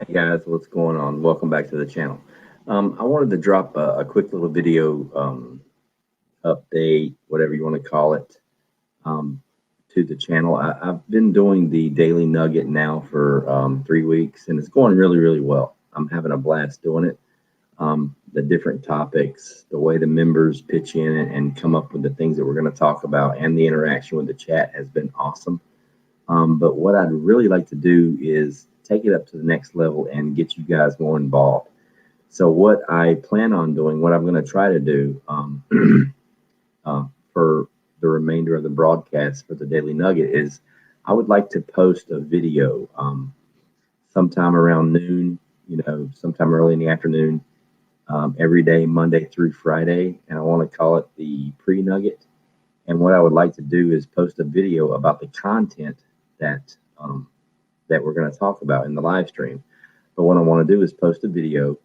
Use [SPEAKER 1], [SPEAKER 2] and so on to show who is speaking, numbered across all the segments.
[SPEAKER 1] Hey guys, what's going on? Welcome back to the channel. I wanted to drop a quick little video update, whatever you want to call it, um, to the channel. I've been doing the Daily Nugget now for 3 weeks, and it's going really, really well. I'm having a blast doing it. The different topics, the way the members pitch in and come up with the things that we're going to talk about, and the interaction with the chat has been awesome. But what I'd really like to do is take it up to the next level and get you guys more involved. So, what I plan on doing, what I'm going to try to do for the remainder of the broadcast for the Daily Nugget is I would like to post a video sometime around noon, sometime early in the afternoon, every day, Monday through Friday. And I want to call it the Pre-Nugget. And what I would like to do is post a video about the content that that we're going to talk about in the live stream. But what I want to do is post a video,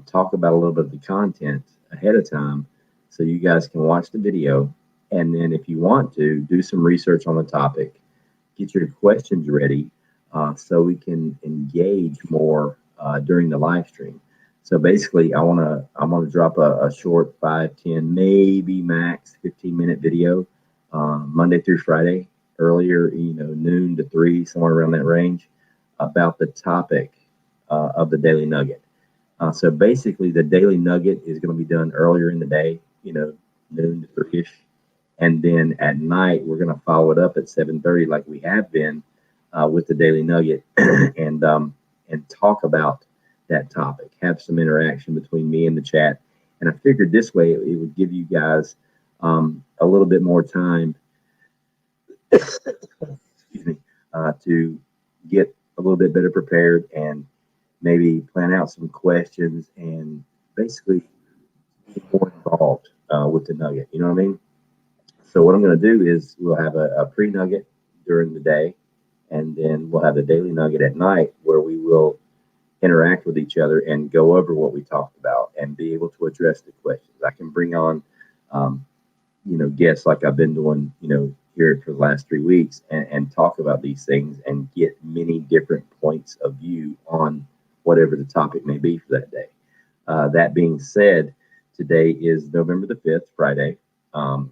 [SPEAKER 1] talk about a little bit of the content ahead of time so you guys can watch the video. And then if you want to, do some research on the topic, get your questions ready so we can engage more during the live stream. So basically, I want to drop a short 5, 10, maybe max 15-minute video Monday through Friday, earlier, noon to 3, somewhere around that range, about the topic of the Daily Nugget. So basically, the Daily Nugget is going to be done earlier in the day, noon to 3ish, and then at night we're going to follow it up at 7:30, like we have been with the Daily Nugget, and talk about that topic. Have some interaction between me and the chat, and I figured this way it would give you guys a little bit more time excuse me, to get a little bit better prepared and maybe plan out some questions and basically get more involved with the nugget. You know what I mean? So what I'm going to do is we'll have a pre-nugget during the day, and then we'll have the daily nugget at night where we will interact with each other and go over what we talked about and be able to address the questions. I can bring on um, guests like I've been doing, here for the last 3 weeks and talk about these things and get many different points of view on whatever the topic may be for that day. That being said, today is November the 5th, Friday. And,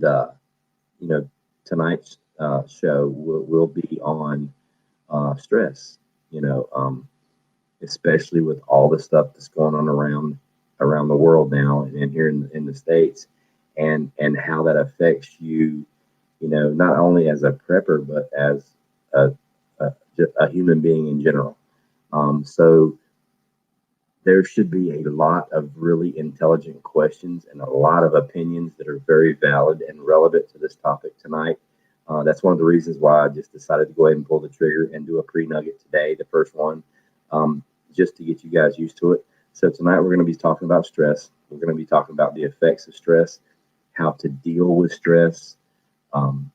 [SPEAKER 1] you know, tonight's show will be on stress, you know, especially with all the stuff that's going on around the world now and here in the States, and how that affects you, not only as a prepper but as a, a, a human being in general. So there should be a lot of really intelligent questions and a lot of opinions that are very valid and relevant to this topic tonight. That's one of the reasons why I just decided to go ahead and pull the trigger and do a pre-nugget today, the first one, just to get you guys used to it. So tonight we're going to be talking about stress. We're going to be talking about the effects of stress, how to deal with stress, um,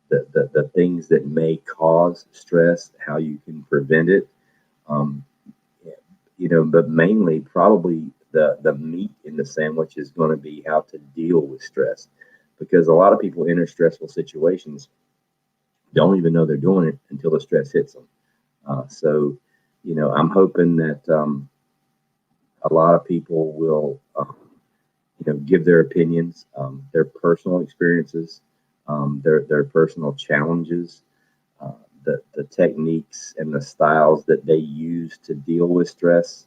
[SPEAKER 1] the things that may cause stress, how you can prevent it. Um, but mainly probably the meat in the sandwich is going to be how to deal with stress, because a lot of people enter stressful situations don't even know they're doing it until the stress hits them. So, I'm hoping that a lot of people will, give their opinions, their personal experiences, their personal challenges, uh, the techniques and the styles that they use to deal with stress,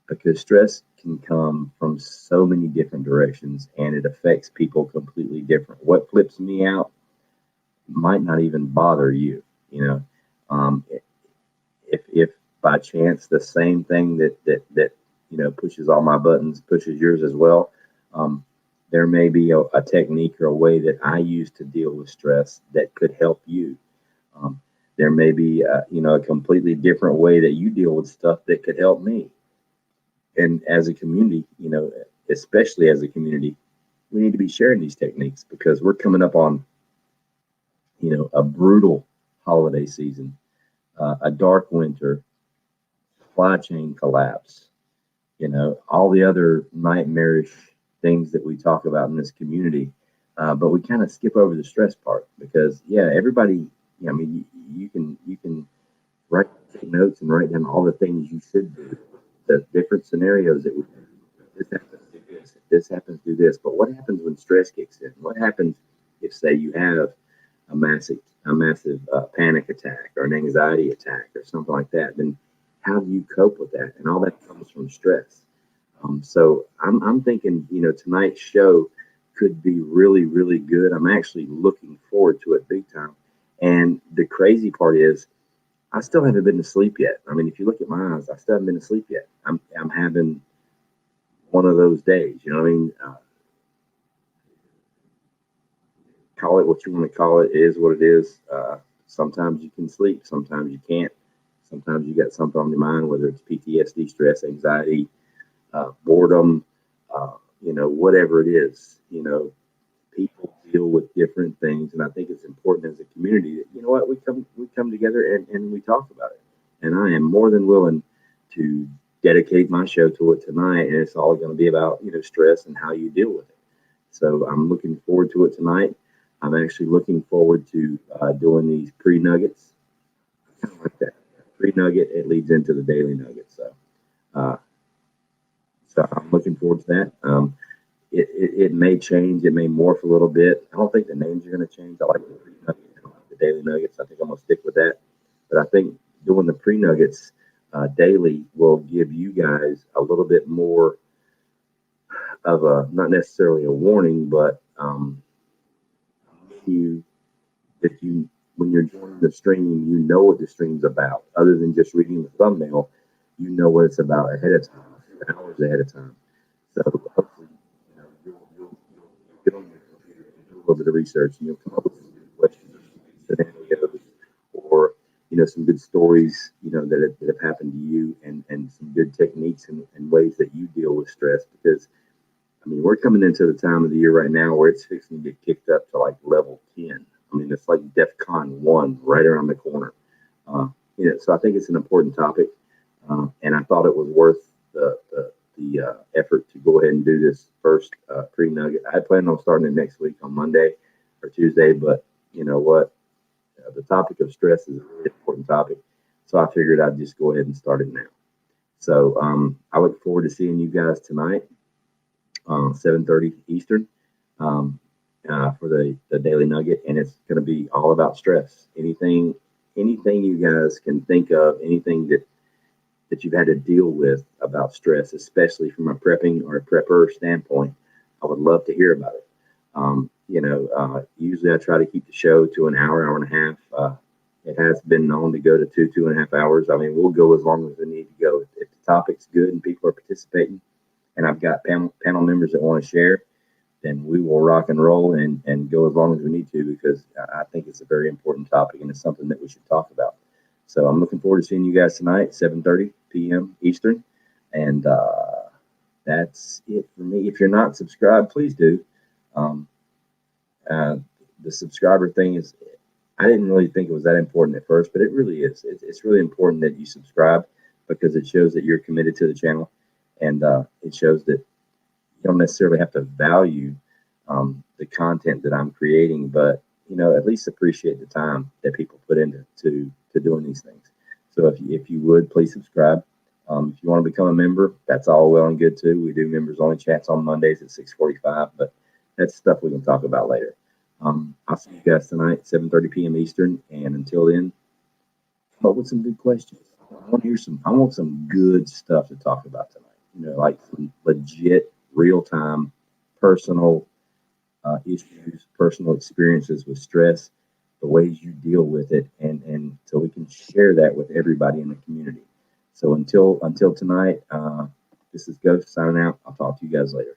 [SPEAKER 1] because stress can come from so many different directions and it affects people completely different. What flips me out might not even bother you, you know. Um, if by chance the same thing that pushes all my buttons pushes yours as well, um, there may be a technique or a way that I use to deal with stress that could help you. Um, there may be a completely different way that you deal with stuff that could help me. And as a community, especially as a community, we need to be sharing these techniques because we're coming up on a brutal holiday season, a dark winter, supply chain collapse, all the other nightmarish things that we talk about in this community. But we kind of skip over the stress part because, yeah, everybody, I mean, you can take notes and write down all the things you should do, the different scenarios that would this happens, do this. If this happens, do this. But what happens when stress kicks in? What happens if, say, you have a massive panic attack or an anxiety attack or something like that? Then how do you cope with that? And all that comes from stress. So I'm thinking, tonight's show could be really, really good. I'm actually looking forward to it big time. And the crazy part is, I still haven't been to sleep yet. I mean, if you look at my eyes, I still haven't been to sleep yet. I'm having one of those days. You know what I mean? Call it what you want to call it. It is what it is. Sometimes you can sleep, sometimes you can't. Sometimes you got something on your mind, whether it's PTSD, stress, anxiety, boredom, whatever it is. People deal with different things, and I think it's important as a community that we come together and we talk about it. And I am more than willing to dedicate my show to it tonight, and it's all going to be about stress and how you deal with it. So I'm looking forward to it tonight. I'm actually looking forward to doing these pre-nuggets. Kind of like that pre-nugget. It leads into the daily nugget. Uh, so I'm looking forward to that. It may change. It may morph a little bit. I don't think the names are going to change. I like the pre-nugget. I like the daily nuggets. I think I'm going to stick with that. But I think doing the pre-nuggets daily will give you guys a little bit more of not necessarily a warning, but you that you when you're joining the stream, you know what the stream's about. Other than just reading the thumbnail, you know what it's about ahead of time, hours ahead of time. So hopefully, you'll get on your computer and do a little bit of research, and you'll come up with some good questions, or some good scenarios, or some good stories, that have happened to you, and some good techniques and ways that you deal with stress. Because I mean, we're coming into the time of the year right now where it's fixing to get kicked up to like level 10. I mean, it's like DEFCON 1 right around the corner. Uh, so I think it's an important topic. And I thought it was worth the effort to go ahead and do this first pre-nugget. I plan on starting it next week on Monday or Tuesday, but you know what? The topic of stress is a really important topic. So I figured I'd just go ahead and start it now. So I look forward to seeing you guys tonight. 7:30 Eastern for the Daily Nugget, and it's going to be all about stress. Anything you guys can think of, anything that you've had to deal with about stress, especially from a prepping or a prepper standpoint, I would love to hear about it. Usually I try to keep the show to an hour, hour and a half. It has been known to go to 2.5 hours. I mean, we'll go as long as we need to go. If the topic's good and people are participating, and I've got panel members that want to share, then we will rock and roll and go as long as we need to, because I think it's a very important topic and it's something that we should talk about. So I'm looking forward to seeing you guys tonight, 7:30 p.m. Eastern. And that's it for me. If you're not subscribed, please do. Um, the subscriber thing is, I didn't really think it was that important at first, but it really is. It's really important that you subscribe, because it shows that you're committed to the channel. And it shows that you don't necessarily have to value the content that I'm creating, but at least appreciate the time that people put into to doing these things. So if you would, please subscribe. If you want to become a member, that's all well and good too. We do members only chats on Mondays at 6:45, but that's stuff we can talk about later. I'll see you guys tonight, 7:30 p.m. Eastern, and until then, come up with some good questions. I want some good stuff to talk about tonight. Like some legit, real time, personal issues, personal experiences with stress, the ways you deal with it, and so we can share that with everybody in the community. So until tonight, this is Ghost signing out. I'll talk to you guys later.